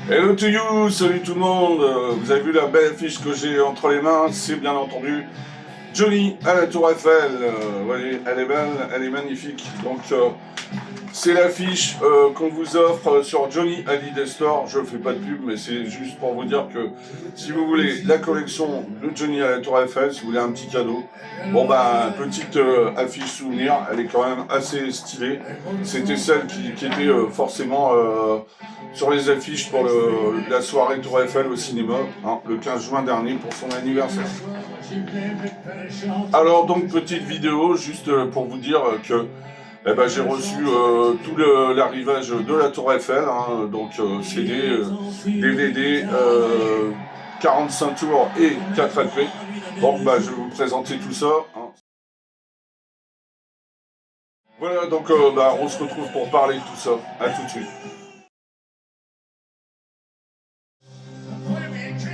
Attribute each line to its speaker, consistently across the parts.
Speaker 1: Hello to you, salut tout le monde. Vous avez vu la belle affiche que j'ai entre les mains, c'est bien entendu Johnny à la Tour Eiffel. Vous voyez, elle est belle, elle est magnifique. Donc c'est l'affiche qu'on vous offre sur Johnny Hallyday Store. Je ne fais pas de pub, mais c'est juste pour vous dire que si vous voulez la collection de Johnny à la Tour Eiffel, si vous voulez un petit cadeau, bon ben, petite affiche souvenir, elle est quand même assez stylée. C'était celle qui était forcément sur les affiches pour la soirée Tour Eiffel au cinéma, hein, le 15 juin dernier pour son anniversaire. Alors donc petite vidéo juste pour vous dire que j'ai reçu tout l'arrivage de la Tour Eiffel, hein, donc CD, DVD, 45 tours et 4 LP. Donc je vais vous présenter tout ça. Hein. Voilà, donc on se retrouve pour parler de tout ça. À tout de suite.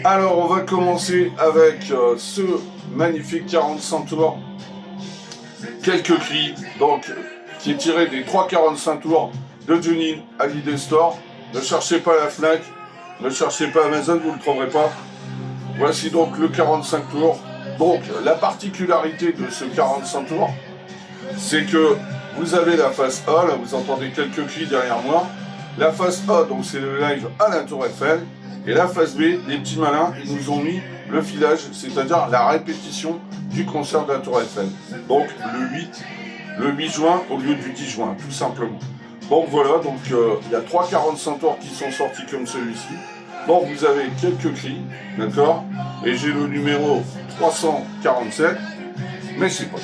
Speaker 1: Alors on va commencer avec ce magnifique 45 tours. Quelques cris, donc qui est tiré des 3,45 tours de Johnny Hallyday Store. Ne cherchez pas la Fnac, ne cherchez pas Amazon, vous ne le trouverez pas. Voici donc le 45 tours. Donc la particularité de ce 45 tours, c'est que vous avez la face A, là vous entendez quelques cris derrière moi. La face A, donc c'est le live à la Tour Eiffel. Et la face B, les petits malins, ils nous ont mis le filage, c'est-à-dire la répétition du concert de la Tour Eiffel. Donc le 8 juin au lieu du 10 juin, tout simplement. Donc voilà, donc il y a 3 45 tours qui sont sortis comme celui-ci. Donc vous avez quelques cris, d'accord? Et j'ai le numéro 347, mais c'est pas tout.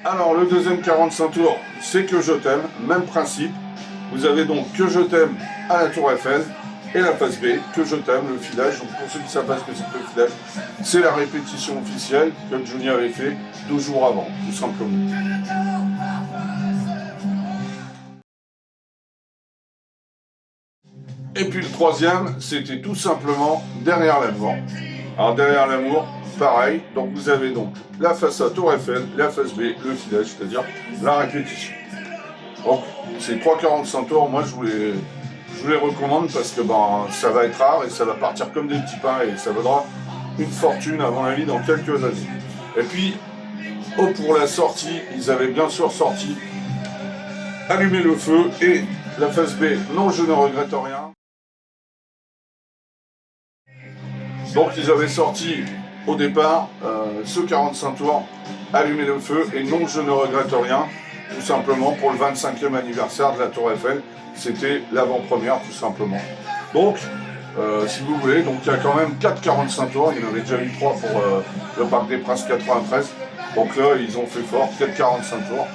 Speaker 1: Alors le deuxième 45 tours, c'est Que je t'aime, même principe. Vous avez donc Que je t'aime à la Tour Eiffel et la face B, Que je t'aime, le filage. Donc pour ceux qui savent pas ce que c'est que le filage, c'est la répétition officielle que Johnny avait fait 2 jours avant, tout simplement. Et puis le troisième, c'était tout simplement Derrière l'amour. Alors Derrière l'amour, pareil, donc vous avez donc la face A Tour Eiffel, la face B, le filage, c'est-à-dire la répétition. Donc ces 3,45 tours, moi je vous les recommande parce que ça va être rare et ça va partir comme des petits pains et ça vaudra une fortune à mon avis dans quelques années. Et puis, pour la sortie, ils avaient bien sûr sorti Allumer le feu et la face B, Non je ne regrette rien. Donc ils avaient sorti au départ ce 45 tours, Allumer le feu et Non je ne regrette rien. Tout simplement pour le 25e anniversaire de la Tour Eiffel, c'était l'avant-première tout simplement. Donc, si vous voulez, donc il y a quand même 4 45 tours, il y en avait déjà eu 3 pour le Parc des Princes 93. Donc là, ils ont fait fort, 4 45 tours.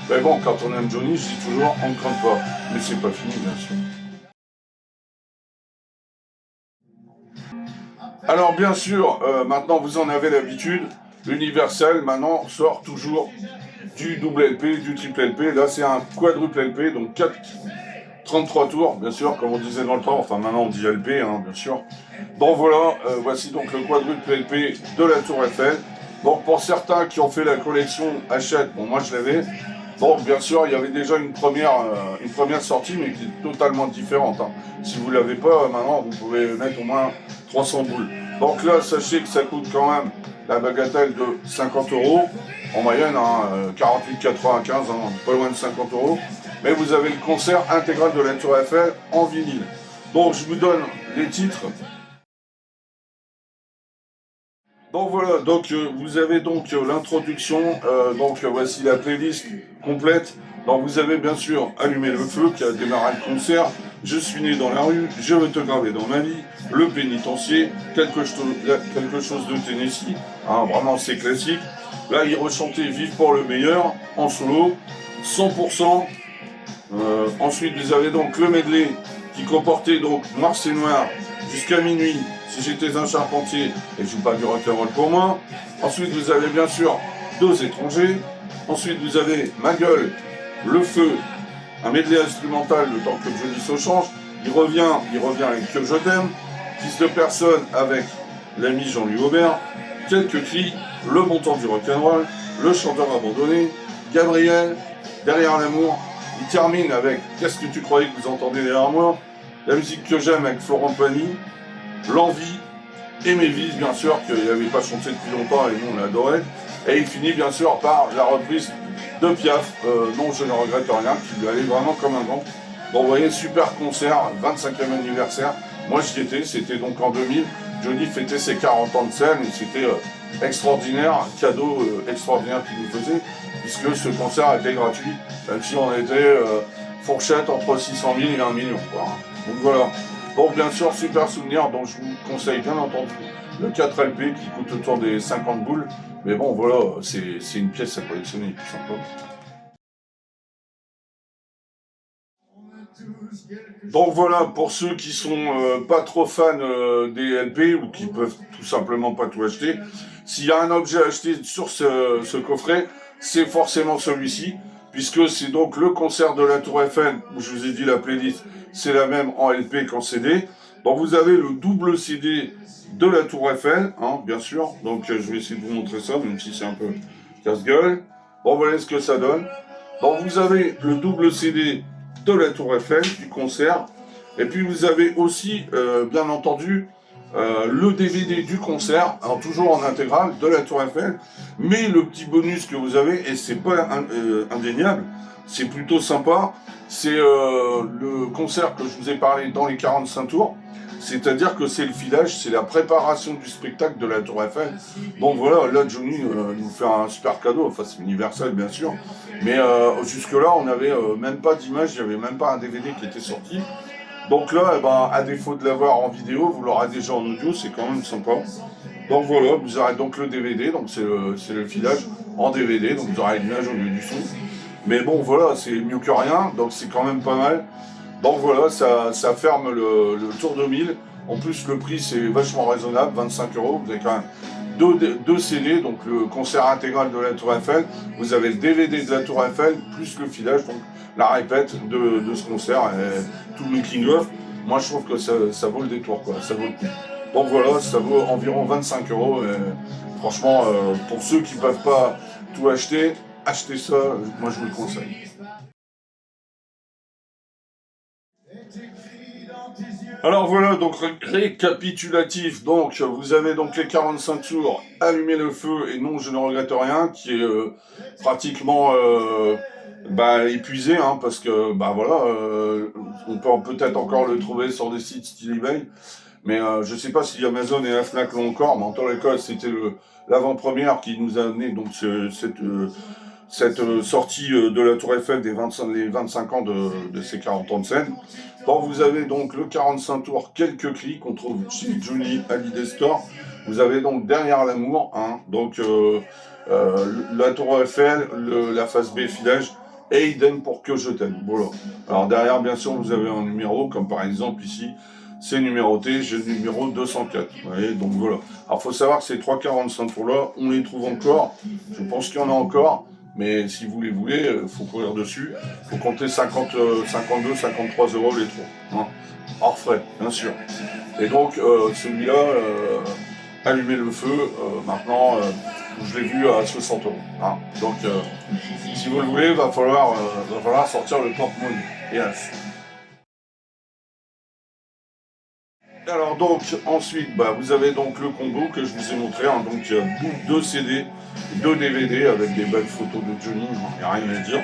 Speaker 1: Mais bon, quand on aime Johnny, je dis toujours, on ne compte pas. Mais c'est pas fini, bien sûr. Alors bien sûr, maintenant vous en avez l'habitude, l'Universel maintenant sort toujours du double LP, du triple LP. Là c'est un quadruple LP, donc 33 tours, bien sûr, comme on disait dans le temps, enfin maintenant on dit LP, hein, bien sûr. Donc voilà, voici donc le quadruple LP de la Tour Eiffel. Donc pour certains qui ont fait la collection Hachette, bon moi je l'avais. Donc bien sûr il y avait déjà une première sortie, mais qui est totalement différente. Hein. Si vous ne l'avez pas, maintenant vous pouvez mettre au moins 300 boules. Donc là, sachez que ça coûte quand même la bagatelle de 50 € en moyenne, hein, 48,95, hein, pas loin de 50 €. Mais vous avez le concert intégral de la Tour Eiffel en vinyle. Donc je vous donne les titres. Donc voilà, donc vous avez donc l'introduction, voici la playlist complète. Donc vous avez bien sûr Allumer le feu qui a démarré le concert, Je suis né dans la rue, Je veux te graver dans ma vie, Le pénitencier, quelque chose de Tennessee, hein, vraiment c'est classique. Là il rechantait Vive pour le meilleur en solo, 100%. Ensuite vous avez donc le medley qui comportait donc Noir c'est noir jusqu'à minuit. Si j'étais un charpentier, et je joue pas du rock'n'roll pour moi. Ensuite, vous avez bien sûr Deux étrangers. Ensuite, vous avez Ma gueule, Le feu, un medley instrumental, le temps que Johnny se change. Il revient avec Que je t'aime. Fils de personne avec l'ami Jean-Louis Aubert. Quelques cris, Le bon temps du rock'n'roll, Le chanteur abandonné, Gabriel, Derrière l'amour, Il termine avec Qu'est-ce que tu croyais que vous entendez derrière moi? La musique que j'aime avec Florent Pagny, L'Envie et Mévis, bien sûr, qu'il n'avait pas chanté depuis longtemps et nous on l'adorait. Et il finit bien sûr par la reprise de Piaf, Non je ne regrette rien, qui lui allait vraiment comme un vent. Bon, vous voyez, super concert, 25e anniversaire. Moi j'y étais, c'était donc en 2000. Johnny fêtait ses 40 ans de scène et c'était extraordinaire, un cadeau extraordinaire qu'il nous faisait, puisque ce concert était gratuit, même si on était fourchette entre 600 000 et 1 million. Quoi. Donc voilà. Bon, bien sûr, super souvenir, donc je vous conseille bien entendu le 4 LP qui coûte autour des 50 boules. Mais bon, voilà, c'est une pièce à collectionner, tout simplement. Donc voilà, pour ceux qui sont pas trop fans des LP ou qui peuvent tout simplement pas tout acheter, s'il y a un objet à acheter sur ce coffret, c'est forcément celui-ci, puisque c'est donc le concert de la Tour Eiffel, où je vous ai dit la playlist, c'est la même en LP qu'en CD. Donc vous avez le double CD de la Tour Eiffel, hein, bien sûr. Donc je vais essayer de vous montrer ça, même si c'est un peu casse-gueule. Bon, voilà ce que ça donne. Donc vous avez le double CD de la Tour Eiffel, du concert. Et puis vous avez aussi, bien entendu, le DVD du concert, alors toujours en intégrale, de la Tour Eiffel. Mais le petit bonus que vous avez, et c'est pas indéniable, c'est plutôt sympa, c'est le concert que je vous ai parlé dans les 45 tours. C'est-à-dire que c'est le filage, c'est la préparation du spectacle de la Tour Eiffel. Donc voilà, là Johnny nous fait un super cadeau, enfin c'est universel bien sûr, mais jusque-là on n'avait même pas d'image, il n'y avait même pas un DVD qui était sorti. Donc là, eh ben, à défaut de l'avoir en vidéo, vous l'aurez déjà en audio, c'est quand même sympa. Donc voilà, vous aurez donc le DVD, donc c'est le filage en DVD, donc vous aurez l'image au lieu du son. Mais bon voilà, c'est mieux que rien, donc c'est quand même pas mal. Donc voilà, ça ferme le tour de 1000. En plus, le prix, c'est vachement raisonnable, 25 €. Vous avez quand même deux CD, donc le concert intégral de la Tour Eiffel. Vous avez le DVD de la Tour Eiffel, plus le filage, donc la répète de ce concert, et tout le making-of. Moi, je trouve que ça vaut le détour, quoi. Ça vaut le coup. Donc voilà, ça vaut environ 25 €. Et franchement, pour ceux qui ne peuvent pas tout acheter, achetez ça, moi je vous le conseille. Alors voilà, donc récapitulatif, donc vous avez donc les 45 tours, Allumer le feu et Non je ne regrette rien, qui est pratiquement épuisé, hein, parce que bah voilà, on peut peut-être encore le trouver sur des sites style eBay, mais je sais pas si Amazon et la Fnac l'ont encore, mais en tous les cas c'était l'avant-première qui nous a amené donc cette sortie de la Tour Eiffel les 25 ans de ces 40 ans de scène. Bon, vous avez donc le 45 tours, quelques cris qu'on trouve chez Johnny Hallyday Store. Vous avez donc Derrière l'amour, hein, donc la Tour Eiffel, la face B filage, et idem pour Que je t'aime. Voilà. Alors derrière, bien sûr, vous avez un numéro, comme par exemple ici, c'est numéroté, j'ai le numéro 204. Vous voyez, donc voilà. Alors il faut savoir que ces 345 tours-là, on les trouve encore. Je pense qu'il y en a encore. Mais si vous les voulez, il faut courir dessus. Il faut compter 50, 52, 53 € les trous. Hein. Hors frais, bien sûr. Et donc, celui-là, Allumer le feu, maintenant, je l'ai vu à 60 €. Hein. Donc, si vous le voulez, il va falloir sortir le porte-monnaie. Yes. Alors donc ensuite vous avez donc le combo que je vous ai montré, hein, donc il y a 2 CD, 2 DVD avec des belles photos de Johnny, il n'y a rien à dire.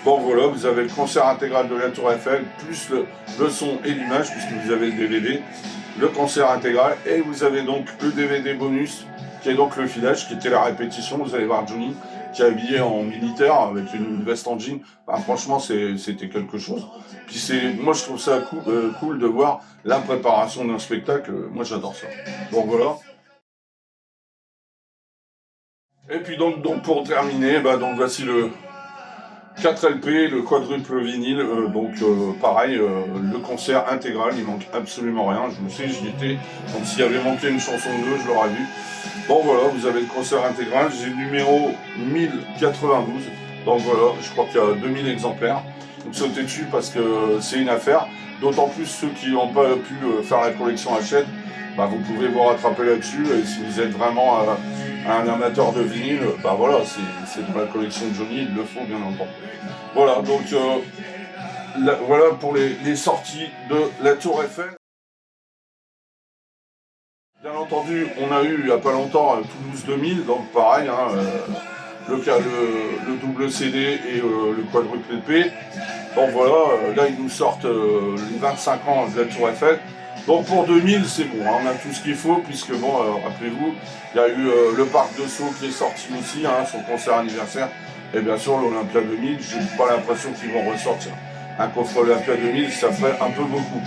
Speaker 1: Bon voilà, vous avez le concert intégral de la Tour Eiffel, plus le son et l'image, puisque vous avez le DVD, le concert intégral, et vous avez donc le DVD bonus, qui est donc le filage, qui était la répétition, vous allez voir Johnny, qui est habillé en militaire, avec une veste en jean. Franchement, c'était quelque chose. Puis moi je trouve ça cool de voir la préparation d'un spectacle, moi j'adore ça. Donc voilà. Et puis donc pour terminer, donc voici le 4 LP, le quadruple vinyle, pareil, le concert intégral, il manque absolument rien, je le sais, j'y étais, donc s'il y avait manqué une chanson ou deux, je l'aurais vu. Bon voilà, vous avez le concert intégral, j'ai le numéro 1092, donc voilà, je crois qu'il y a 2000 exemplaires, donc sautez dessus parce que c'est une affaire, d'autant plus ceux qui n'ont pas pu faire la collection Hachette, vous pouvez vous rattraper là-dessus, et si vous êtes vraiment un amateur de vinyle, voilà, c'est dans la collection de Johnny, il le faut bien entendu. Voilà, donc voilà pour les sorties de la Tour Eiffel. Bien entendu, on a eu il n'y a pas longtemps Toulouse 2000, donc pareil, hein, le double CD et le quadruple LP. Donc voilà, là ils nous sortent les 25 ans de la Tour Eiffel. Donc pour 2000, c'est bon, hein, on a tout ce qu'il faut, puisque bon, rappelez-vous, il y a eu le Parc de Sceaux qui est sorti aussi, hein, son concert anniversaire. Et bien sûr, l'Olympia 2000, je n'ai pas l'impression qu'ils vont ressortir. Un coffre Olympia 2000, ça ferait un peu beaucoup.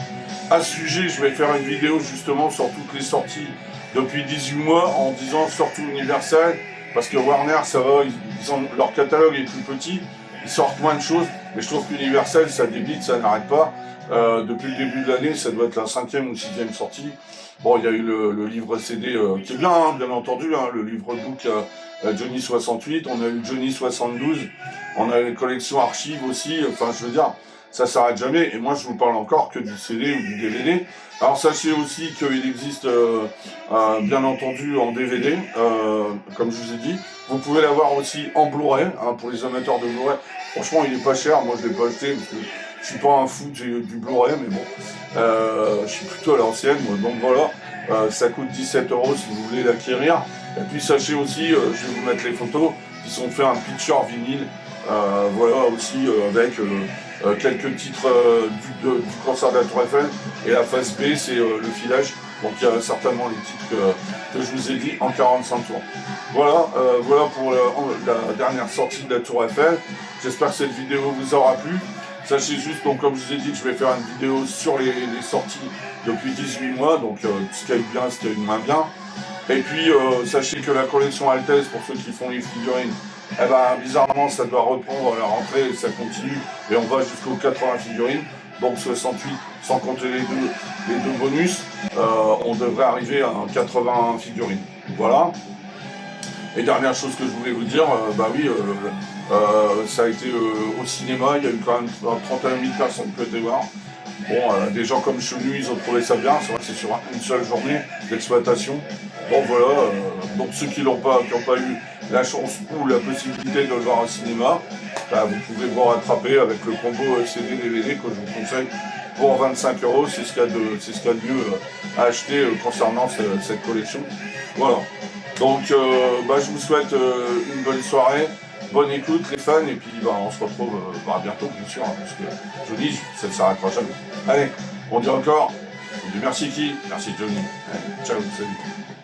Speaker 1: À ce sujet, je vais faire une vidéo justement sur toutes les sorties depuis 18 mois, en disant surtout Universal, parce que Warner, ça va, leur catalogue est plus petit, ils sortent moins de choses, mais je trouve qu'Universal, ça débite, ça n'arrête pas. Depuis le début de l'année, ça doit être la 5e ou 6e sortie. Bon, il y a eu le livre CD qui est bien, hein, bien entendu, hein, le livre book Johnny 68, on a eu Johnny 72, on a eu les collections archives aussi, enfin je veux dire, ça s'arrête jamais, et moi je vous parle encore que du CD ou du DVD. Alors sachez aussi qu'il existe bien entendu en DVD, comme je vous ai dit, vous pouvez l'avoir aussi en Blu-ray, hein, pour les amateurs de Blu-ray. Franchement il est pas cher, moi je l'ai pas acheté parce que je suis pas un fou du Blu-ray, mais bon, je suis plutôt à l'ancienne, donc voilà, ça coûte 17 € si vous voulez l'acquérir. Et puis sachez aussi, je vais vous mettre les photos, qui sont faits un picture vinyle, voilà aussi avec quelques titres du concert de la Tour Eiffel, et la face B c'est le filage, donc il y a certainement les titres que je vous ai dit en 45 tours. Voilà, voilà pour la dernière sortie de la Tour Eiffel, j'espère que cette vidéo vous aura plu. Sachez juste, donc comme je vous ai dit, que je vais faire une vidéo sur les sorties depuis 18 mois, donc ce qu'il y a eu bien, ce qu'il y a eu moins bien. Et puis, sachez que la collection Altesse, pour ceux qui font les figurines, eh ben, bizarrement, ça doit reprendre à la rentrée, ça continue, et on va jusqu'aux 80 figurines, donc 68, sans compter les deux bonus, on devrait arriver à 80 figurines. Voilà. Et dernière chose que je voulais vous dire, bah oui, ça a été au cinéma, il y a eu quand même 31 000 personnes qui étaient voir. Bon, des gens comme Chenu, ils ont trouvé ça bien, c'est vrai que c'est sur une seule journée d'exploitation. Bon voilà, donc ceux qui n'ont pas eu la chance ou la possibilité de le voir au cinéma, bah, vous pouvez vous rattraper avec le combo CD-DVD que je vous conseille pour 25 €, c'est ce qu'il y a de mieux à acheter concernant cette collection. Voilà. Donc bah, je vous souhaite une bonne soirée, bonne écoute les fans, et puis bah, on se retrouve bah, bientôt bien sûr, hein, parce que je dis, ça ne s'arrêtera jamais. Allez, on dit encore, on dit merci qui? Merci Johnny. Allez, ciao, salut.